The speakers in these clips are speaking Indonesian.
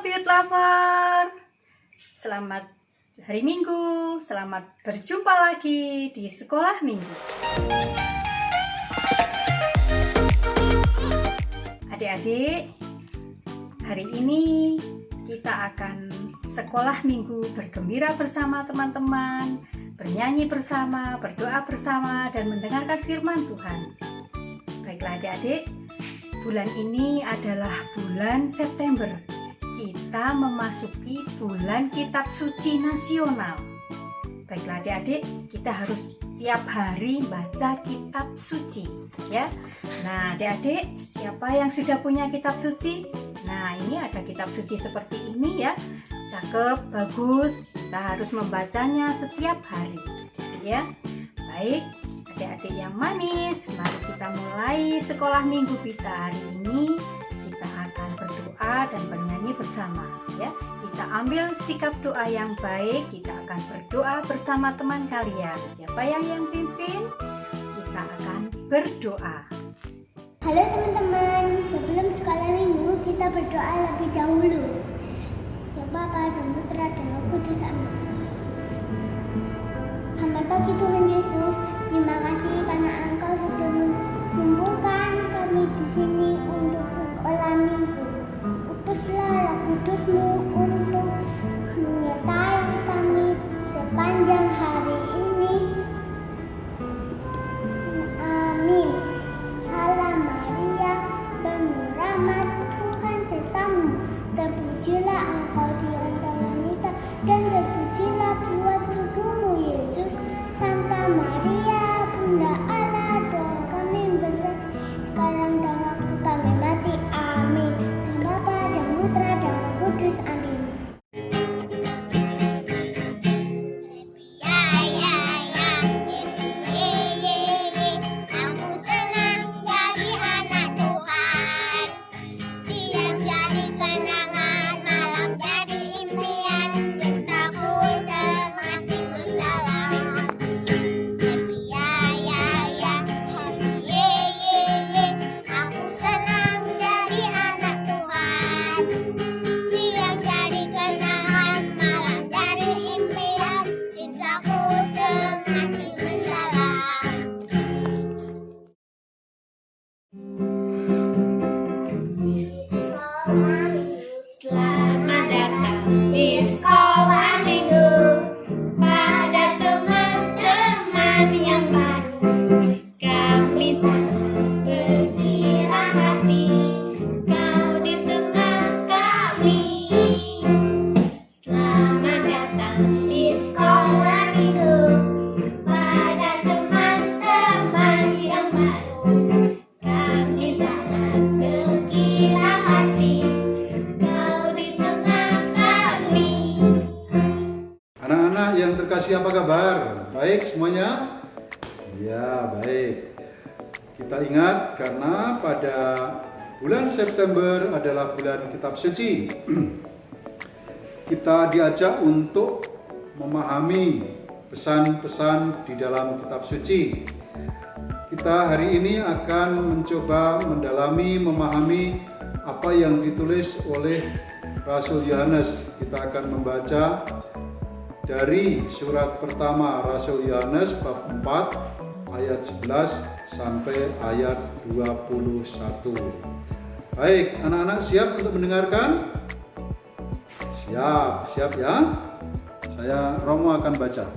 Youth Lover. Selamat hari Minggu, selamat berjumpa lagi di Sekolah Minggu. Adik-adik, hari ini kita akan sekolah minggu bergembira bersama teman-teman, bernyanyi bersama, berdoa bersama, dan mendengarkan firman Tuhan. Baiklah adik-adik, bulan ini adalah bulan September. Kita memasuki bulan Kitab Suci Nasional. Baiklah adik-adik, kita harus tiap hari baca kitab suci, ya. Nah adik-adik, siapa yang sudah punya kitab suci? Nah ini ada kitab suci seperti ini ya, cakep, bagus. Kita harus membacanya setiap hari, ya. Baik, adik-adik yang manis, mari kita mulai sekolah minggu kita hari ini. Kita akan berdoa dan bernyanyi bersama, ya. Kita ambil sikap doa yang baik. Kita akan berdoa bersama teman kalian. Siapa yang pimpin? Kita akan berdoa. Halo teman-teman, sebelum sekolah minggu kita berdoa lebih dahulu. Ya Bapa dan Putra dan Roh Kudus, amin. Selamat pagi Tuhan Yesus, terima kasih karena Engkau sudah mengumpulkan kami di sini untuk sekolah minggu. Utuslah Roh Kudus-Mu untuk menyertai kami sepanjang hari ini. Amin. Salam Maria, penuh rahmat, Tuhan sertamu. Terpujilah Engkau di antara wanita, dan terpujilah buah tubuhmu Yesus. Santa Maria, Bunda Allah, doa kami berdoa sekarang dan waktu kami mati. Amin. Dan Bapa dan Putra dan Roh Kudus. Amin. Selamat datang di sekolah minggu pada teman-teman yang baru. Kami sangat bergembira hati kau di tengah kami. Selamat datang di sekolah minggu pada teman-teman yang baru. Kami sangat bergembira hati. Anak-anak yang terkasih, apa kabar? Baik semuanya? Ya, baik. Kita ingat karena pada bulan September adalah bulan Kitab Suci. Kita diajak untuk memahami pesan-pesan di dalam Kitab Suci. Kita hari ini akan mencoba mendalami, memahami apa yang ditulis oleh Rasul Yohanes. Kita akan membaca dari surat pertama Rasul Yohanes bab 4 ayat 11 sampai ayat 21. Baik, anak-anak siap untuk mendengarkan? Siap ya? Saya Romo akan baca.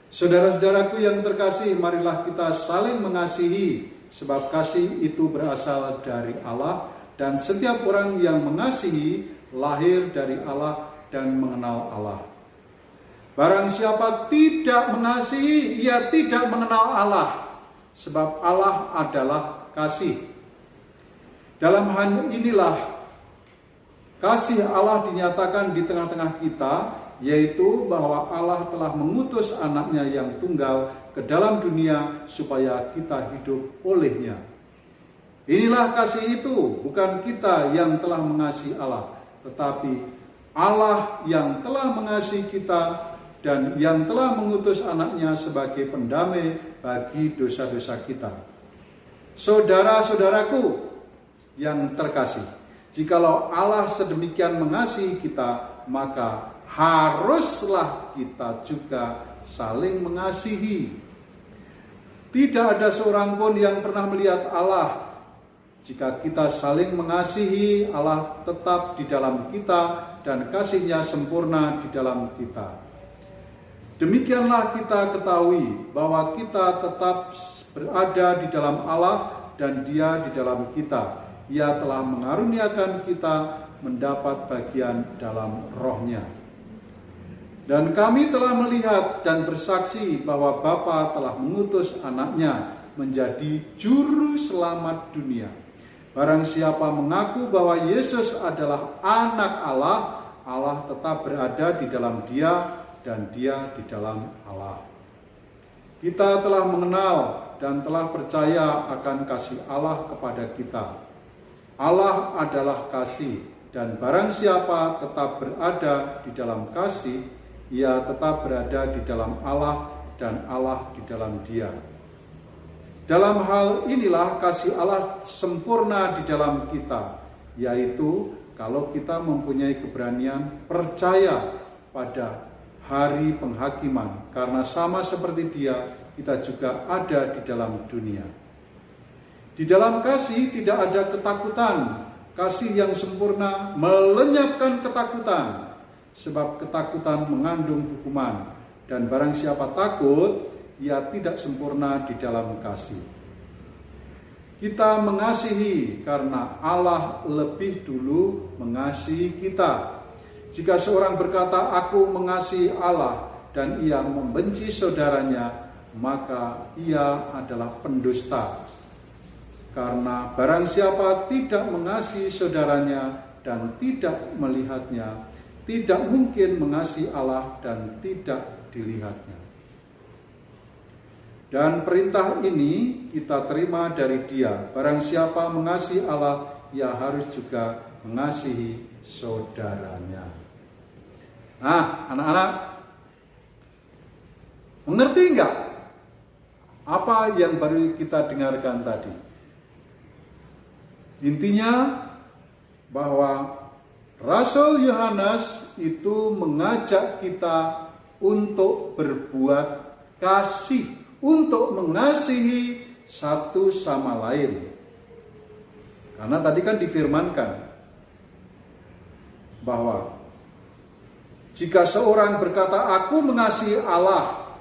Saudara-saudaraku yang terkasih, marilah kita saling mengasihi, sebab kasih itu berasal dari Allah, dan setiap orang yang mengasihi lahir dari Allah dan mengenal Allah. Barang siapa tidak mengasihi, ia tidak mengenal Allah, sebab Allah adalah kasih. Dalam hal inilah kasih Allah dinyatakan di tengah-tengah kita, yaitu bahwa Allah telah mengutus anaknya yang tunggal ke dalam dunia supaya kita hidup olehnya. Inilah kasih itu, bukan kita yang telah mengasihi Allah, tetapi Allah yang telah mengasihi kita dan yang telah mengutus anaknya sebagai pendamai bagi dosa-dosa kita. Saudara-saudaraku yang terkasih, Jikalau Allah sedemikian mengasihi kita, maka haruslah kita juga saling mengasihi. Tidak ada seorang pun yang pernah melihat Allah. Jika kita saling mengasihi, Allah tetap di dalam kita dan kasih-Nya sempurna di dalam kita. Demikianlah kita ketahui bahwa kita tetap berada di dalam Allah dan Dia di dalam kita. Ia telah mengaruniakan kita mendapat bagian dalam Roh-Nya. Dan kami telah melihat dan bersaksi bahwa Bapa telah mengutus Anak-Nya menjadi juru selamat dunia. Barang siapa mengaku bahwa Yesus adalah Anak Allah, Allah tetap berada di dalam Dia dan Dia di dalam Allah. Kita telah mengenal dan telah percaya akan kasih Allah kepada kita. Allah adalah kasih, dan barang siapa tetap berada di dalam kasih, ia tetap berada di dalam Allah dan Allah di dalam Dia. Dalam hal inilah kasih Allah sempurna di dalam kita, yaitu kalau kita mempunyai keberanian percaya pada hari penghakiman, karena sama seperti Dia, kita juga ada di dalam dunia. Di dalam kasih tidak ada ketakutan. Kasih yang sempurna melenyapkan ketakutan, sebab ketakutan mengandung hukuman, dan barang siapa takut, ia tidak sempurna di dalam kasih. Kita mengasihi karena Allah lebih dulu mengasihi kita. Jika seorang berkata, "Aku mengasihi Allah," dan ia membenci saudaranya, maka ia adalah pendusta. Karena barang siapa tidak mengasihi saudaranya dan tidak melihatnya, tidak mungkin mengasihi Allah dan tidak dilihatnya. Dan perintah ini kita terima dari Dia. Barang siapa mengasihi Allah, ia harus juga mengasihi saudaranya. Nah, anak-anak, mengerti enggak apa yang baru kita dengarkan tadi? Intinya bahwa Rasul Yohanes itu mengajak kita untuk berbuat kasih, untuk mengasihi satu sama lain. Karena tadi kan difirmankan bahwa jika seorang berkata, "Aku mengasihi Allah,"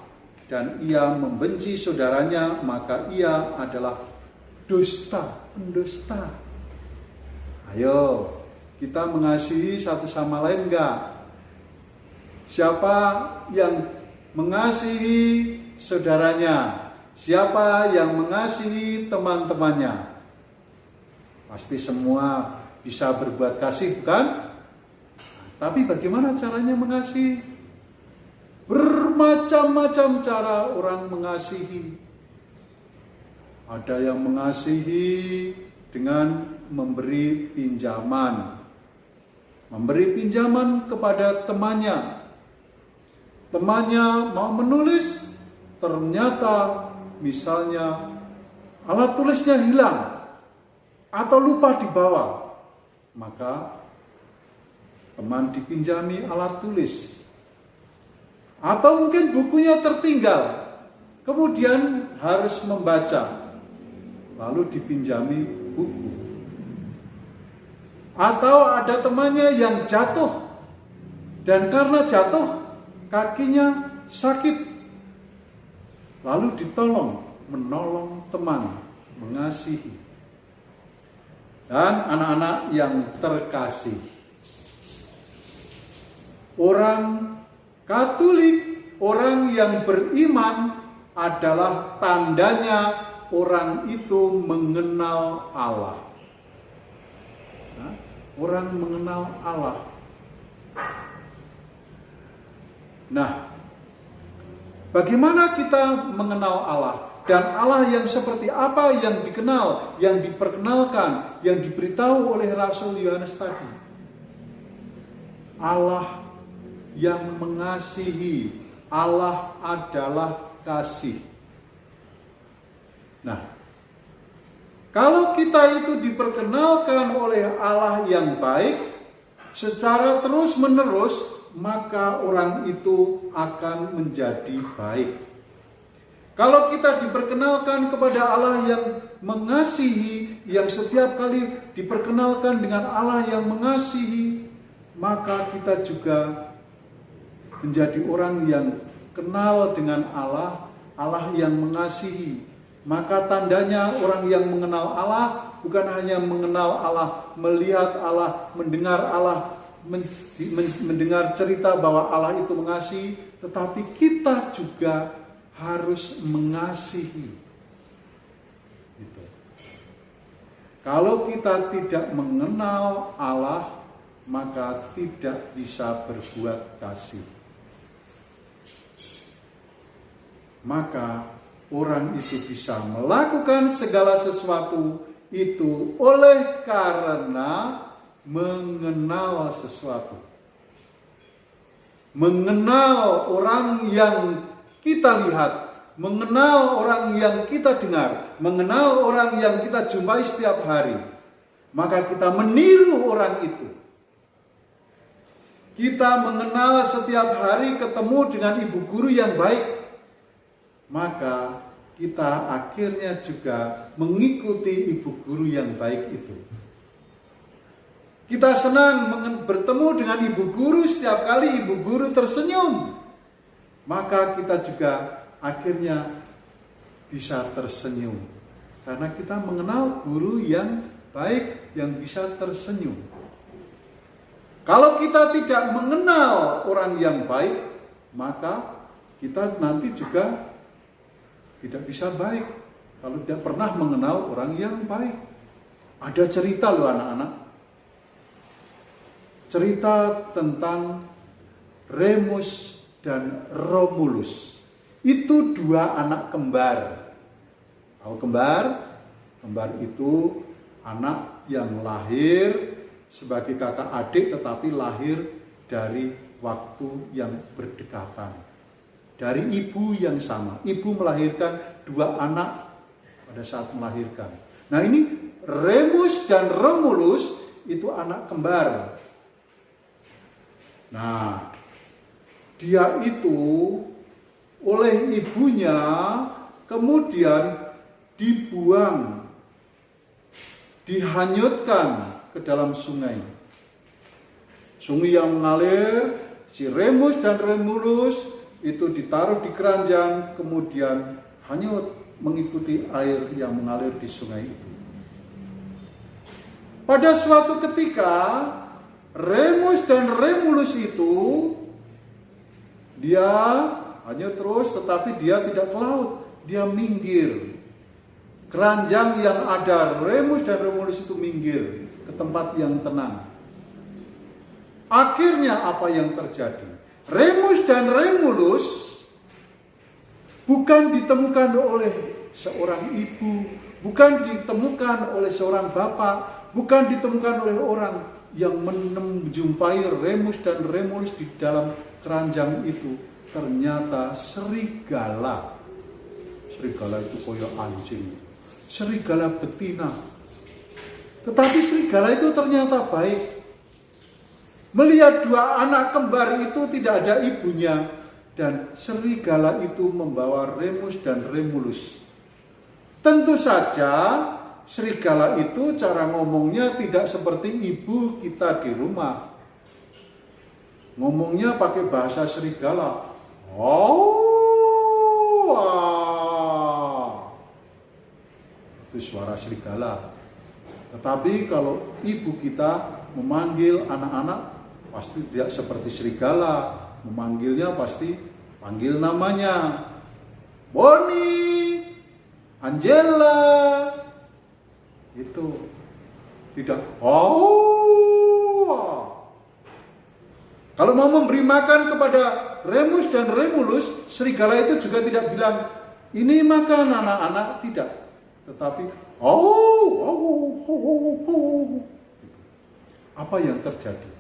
dan ia membenci saudaranya, maka ia adalah pendusta. Ayo, kita mengasihi satu sama lain enggak? Siapa yang mengasihi saudaranya? Siapa yang mengasihi teman-temannya? Pasti semua bisa berbuat kasih, bukan? Tapi bagaimana caranya mengasihi? Bermacam-macam cara orang mengasihi. Ada yang mengasihi dengan memberi pinjaman. Memberi pinjaman kepada temannya. Temannya mau menulis, ternyata misalnya alat tulisnya hilang atau lupa dibawa. Maka teman dipinjami alat tulis. Atau mungkin bukunya tertinggal, kemudian harus membaca, lalu dipinjami buku. Atau ada temannya yang jatuh, dan karena jatuh kakinya sakit, lalu menolong teman, mengasihi. Dan anak-anak yang terkasih, orang Katolik, orang yang beriman adalah tandanya orang itu mengenal Allah. Orang mengenal Allah. Nah, bagaimana kita mengenal Allah? Dan Allah yang seperti apa yang dikenal, yang diperkenalkan, yang diberitahu oleh Rasul Yohanes tadi? Allah yang mengasihi. Allah adalah kasih. Nah, Kalau kita itu diperkenalkan oleh Allah yang baik secara terus-menerus, maka orang itu akan menjadi baik. Kalau kita diperkenalkan kepada Allah yang mengasihi, yang setiap kali diperkenalkan dengan Allah yang mengasihi, maka kita juga menjadi orang yang kenal dengan Allah, Allah yang mengasihi. Maka tandanya orang yang mengenal Allah bukan hanya mengenal Allah, melihat Allah, mendengar Allah, mendengar cerita bahwa Allah itu mengasihi, tetapi kita juga harus mengasihi. Gitu. Kalau kita tidak mengenal Allah, maka tidak bisa berbuat kasih. Maka orang itu bisa melakukan segala sesuatu itu oleh karena mengenal sesuatu. Mengenal orang yang kita lihat, mengenal orang yang kita dengar, mengenal orang yang kita jumpai setiap hari. Maka kita meniru orang itu. Kita mengenal setiap hari ketemu dengan ibu guru yang baik, maka kita akhirnya juga mengikuti ibu guru yang baik itu. Kita senang bertemu dengan ibu guru setiap kali ibu guru tersenyum, maka kita juga akhirnya bisa tersenyum. Karena kita mengenal guru yang baik yang bisa tersenyum. Kalau kita tidak mengenal orang yang baik, maka kita nanti juga tidak bisa baik kalau tidak pernah mengenal orang yang baik. Ada cerita loh anak-anak. Cerita tentang Remus dan Romulus. Itu dua anak kembar. Tahu kembar? Kembar itu anak yang lahir sebagai kakak adik tetapi lahir dari waktu yang berdekatan. Dari ibu yang sama. Ibu melahirkan dua anak pada saat melahirkan. Nah ini Remus dan Romulus itu anak kembar. Nah dia itu oleh ibunya kemudian dibuang, dihanyutkan ke dalam sungai. Sungai yang mengalir, si Remus dan Romulus itu ditaruh di keranjang, kemudian hanyut mengikuti air yang mengalir di sungai itu. Pada suatu ketika, Remus dan Romulus itu, dia hanyut terus, tetapi dia tidak ke laut, dia minggir. Keranjang yang ada Remus dan Romulus itu minggir ke tempat yang tenang. Akhirnya apa yang terjadi? Remus dan Romulus bukan ditemukan oleh seorang ibu, bukan ditemukan oleh seorang bapak, bukan ditemukan oleh orang yang menjumpai Remus dan Romulus di dalam keranjang itu. Ternyata serigala. Serigala itu koyo anjing. Serigala betina. Tetapi serigala itu ternyata baik. Melihat dua anak kembar itu tidak ada ibunya, dan serigala itu membawa Remus dan Romulus. Tentu saja serigala itu cara ngomongnya tidak seperti ibu kita di rumah. Ngomongnya pakai bahasa serigala. Itu suara serigala. Tetapi kalau ibu kita memanggil anak-anak pasti tidak seperti serigala, memanggilnya pasti panggil namanya. Boni, Angela, itu tidak. Kalau mau memberi makan kepada Remus dan Romulus, serigala itu juga tidak bilang ini makan anak-anak, tidak. Tetapi apa yang terjadi?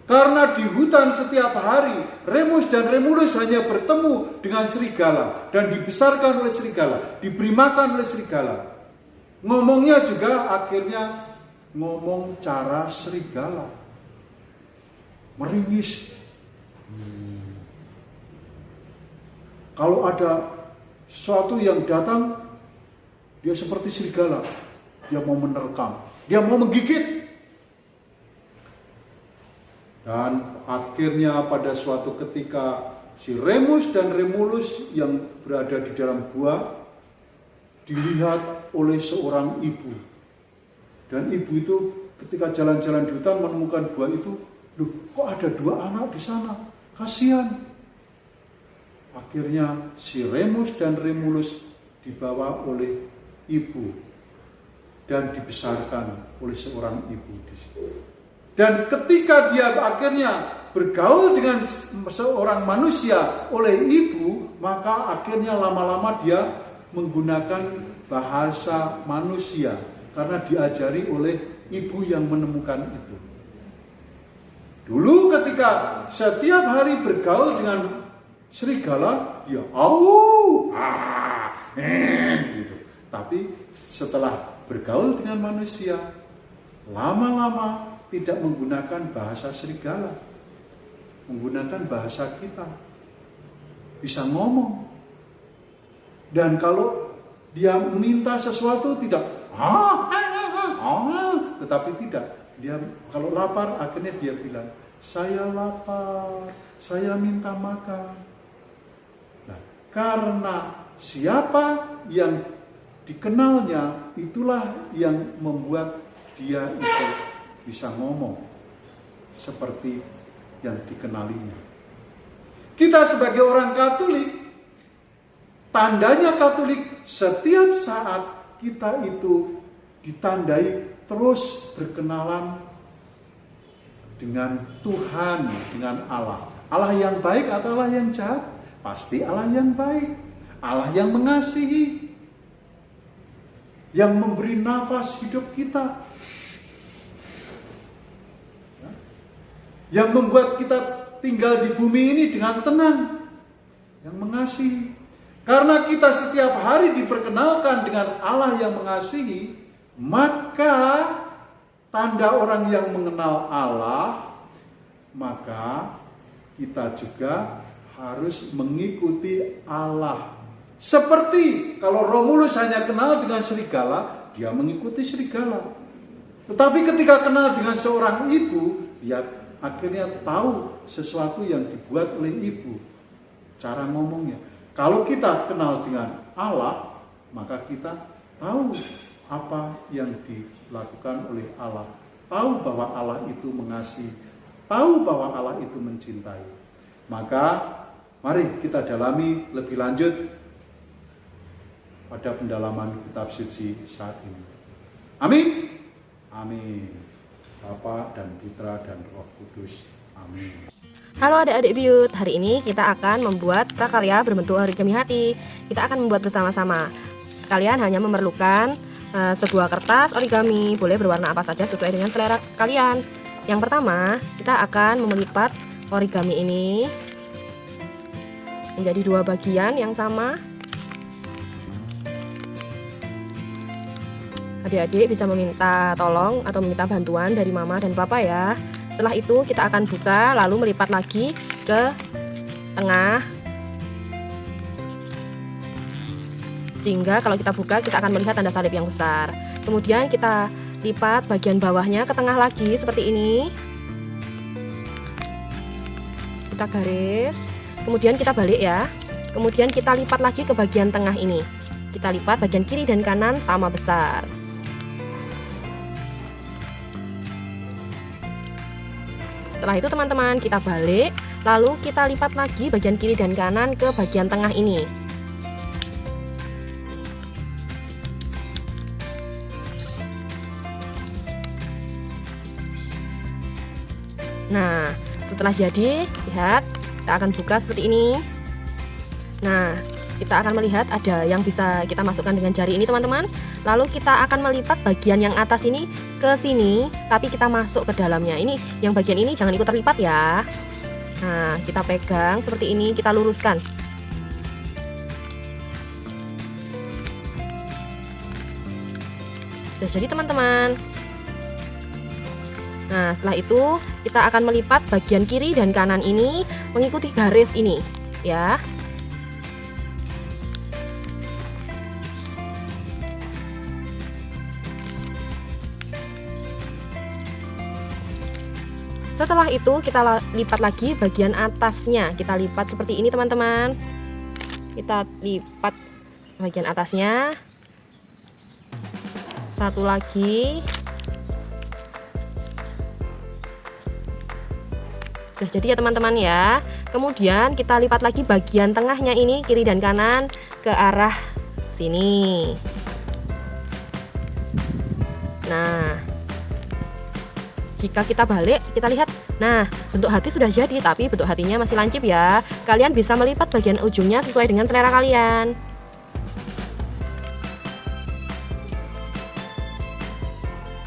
Karena di hutan setiap hari Remus dan Romulus hanya bertemu dengan serigala dan dibesarkan oleh serigala, diberi makan oleh serigala. Ngomongnya juga akhirnya ngomong cara serigala. Meringis. Kalau ada sesuatu yang datang, dia seperti serigala. Dia mau menerkam, dia mau menggigit. Dan akhirnya pada suatu ketika si Remus dan Remulus yang berada di dalam gua dilihat oleh seorang ibu. Dan ibu itu ketika jalan-jalan di hutan menemukan gua itu, loh, kok ada 2 anak di sana? Kasihan. Akhirnya si Remus dan Remulus dibawa oleh ibu dan dibesarkan oleh seorang ibu di situ. Dan ketika dia akhirnya bergaul dengan seorang manusia oleh ibu, maka akhirnya lama-lama dia menggunakan bahasa manusia karena diajari oleh ibu yang menemukan itu. Dulu ketika setiap hari bergaul dengan serigala, dia gitu. Tapi setelah bergaul dengan manusia, lama-lama tidak menggunakan bahasa serigala, menggunakan bahasa kita, bisa ngomong. Dan kalau dia minta sesuatu tidak tetapi tidak, dia kalau lapar akhirnya dia bilang, saya lapar, saya minta makan. Nah, karena siapa yang dikenalnya, itulah yang membuat dia itu bisa ngomong seperti yang dikenalinya. Kita sebagai orang Katolik, tandanya Katolik, setiap saat kita itu ditandai terus berkenalan dengan Tuhan, dengan Allah. Allah yang baik atau Allah yang jahat? Pasti Allah yang baik. Allah yang mengasihi, yang memberi nafas hidup kita, yang membuat kita tinggal di bumi ini dengan tenang, yang mengasihi. Karena kita setiap hari diperkenalkan dengan Allah yang mengasihi, maka tanda orang yang mengenal Allah, maka kita juga harus mengikuti Allah. Seperti kalau Romulus hanya kenal dengan serigala, dia mengikuti serigala. Tetapi ketika kenal dengan seorang ibu, dia akhirnya tahu sesuatu yang dibuat oleh ibu, cara ngomongnya. Kalau kita kenal dengan Allah, maka kita tahu apa yang dilakukan oleh Allah, tahu bahwa Allah itu mengasihi, tahu bahwa Allah itu mencintai. Maka mari kita dalami lebih lanjut pada pendalaman kitab suci saat ini. Amin. Amin. Bapa dan Putra dan Roh Kudus. Amin. Halo adik-adik Biyut, hari ini kita akan membuat prakarya berbentuk origami hati. Kita akan membuat bersama-sama. Kalian hanya memerlukan sebuah kertas origami, boleh berwarna apa saja sesuai dengan selera kalian. Yang pertama, kita akan melipat origami ini menjadi 2 bagian yang sama. Adik-adik bisa meminta tolong atau meminta bantuan dari mama dan papa ya. Setelah itu kita akan buka, lalu melipat lagi ke tengah, sehingga kalau kita buka kita akan melihat tanda salib yang besar. Kemudian kita lipat bagian bawahnya ke tengah lagi seperti ini. Kita garis, kemudian kita balik ya. Kemudian kita lipat lagi ke bagian tengah ini. Kita lipat bagian kiri dan kanan sama besar. Setelah itu teman-teman kita balik, lalu kita lipat lagi bagian kiri dan kanan ke bagian tengah ini. Nah, setelah jadi, lihat, kita akan buka seperti ini. Nah, kita akan melihat ada yang bisa kita masukkan dengan jari ini teman-teman. Lalu kita akan melipat bagian yang atas ini ke sini, tapi kita masuk ke dalamnya. Ini yang bagian ini jangan ikut terlipat ya. Nah, kita pegang seperti ini, kita luruskan. Sudah jadi teman-teman. Nah, setelah itu kita akan melipat bagian kiri dan kanan ini mengikuti garis ini, ya. Setelah itu kita lipat lagi bagian atasnya. Kita lipat seperti ini teman-teman. Kita lipat bagian atasnya. Satu lagi. Sudah jadi ya teman-teman ya. Kemudian kita lipat lagi bagian tengahnya ini, kiri dan kanan ke arah sini. Nah, jika kita balik, kita lihat, nah bentuk hati sudah jadi, tapi bentuk hatinya masih lancip ya. Kalian bisa melipat bagian ujungnya sesuai dengan selera kalian.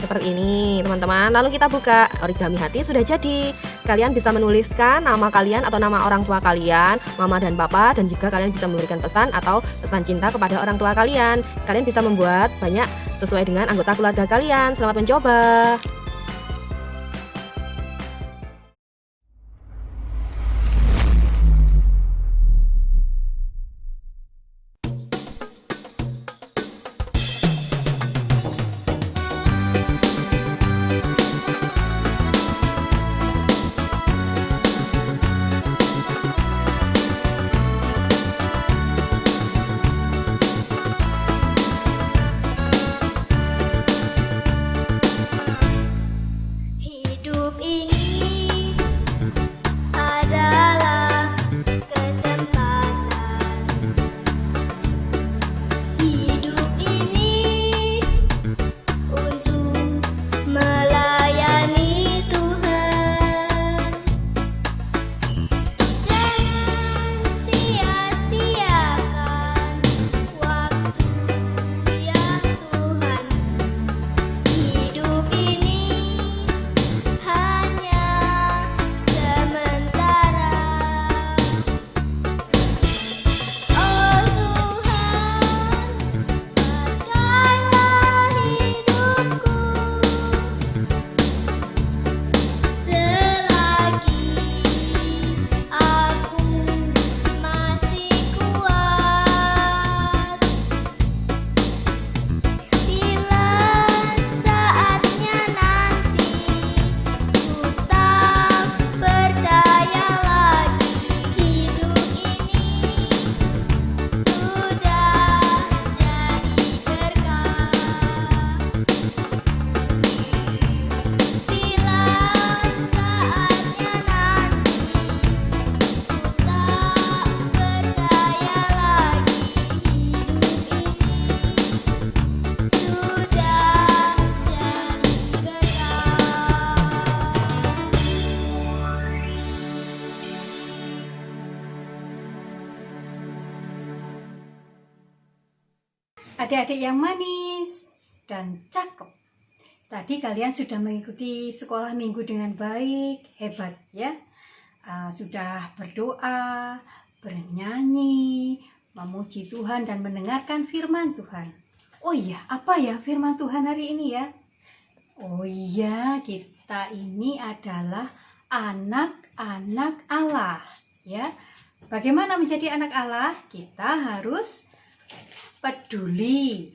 Seperti ini teman-teman. Lalu kita buka, origami hati sudah jadi. Kalian bisa menuliskan nama kalian atau nama orang tua kalian, mama dan papa, dan juga kalian bisa memberikan pesan atau pesan cinta kepada orang tua kalian. Kalian bisa membuat banyak sesuai dengan anggota keluarga kalian. Selamat mencoba. Hidup ini adalah kesempatan. Hidup ini untuk melayani Tuhan. Jangan sia-siakan waktu yang Tuhan. Hidup ini hanya sementara. Oh Tuhan, pakailah hidupku selagi aku masih kuat. Bila saatnya nanti ku tak berdaya lagi, hidup ini sudah jadi berkah. Bila saatnya nanti ku tak berdaya lagi, hidup ini sudah jadi Adik-adik yang manis dan cakep. Tadi kalian sudah mengikuti sekolah minggu dengan baik, hebat ya. Sudah berdoa, bernyanyi, memuji Tuhan dan mendengarkan firman Tuhan. Oh iya, apa ya firman Tuhan hari ini ya? Oh iya, kita ini adalah anak-anak Allah ya. Bagaimana menjadi anak Allah? Kita harus peduli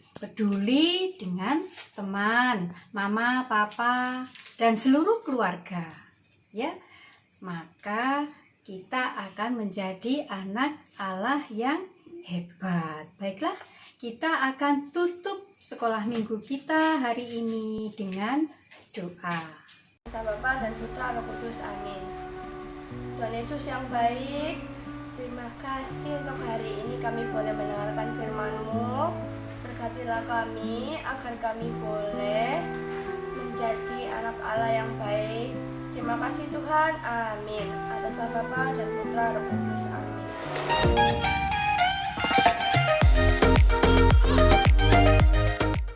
dengan teman, mama, papa, dan seluruh keluarga ya. Maka kita akan menjadi anak Allah yang hebat. Baiklah, kita akan tutup sekolah minggu kita hari ini dengan doa. Bapa dan Putra Roh Kudus, amin. Tuhan Yesus yang baik, terima kasih untuk hari ini kami boleh mendengarkan firman-Mu. Berkatilah kami agar kami boleh menjadi anak Allah yang baik. Terima kasih Tuhan, amin. Atas nama Bapa dan Putra Roh Kudus, amin.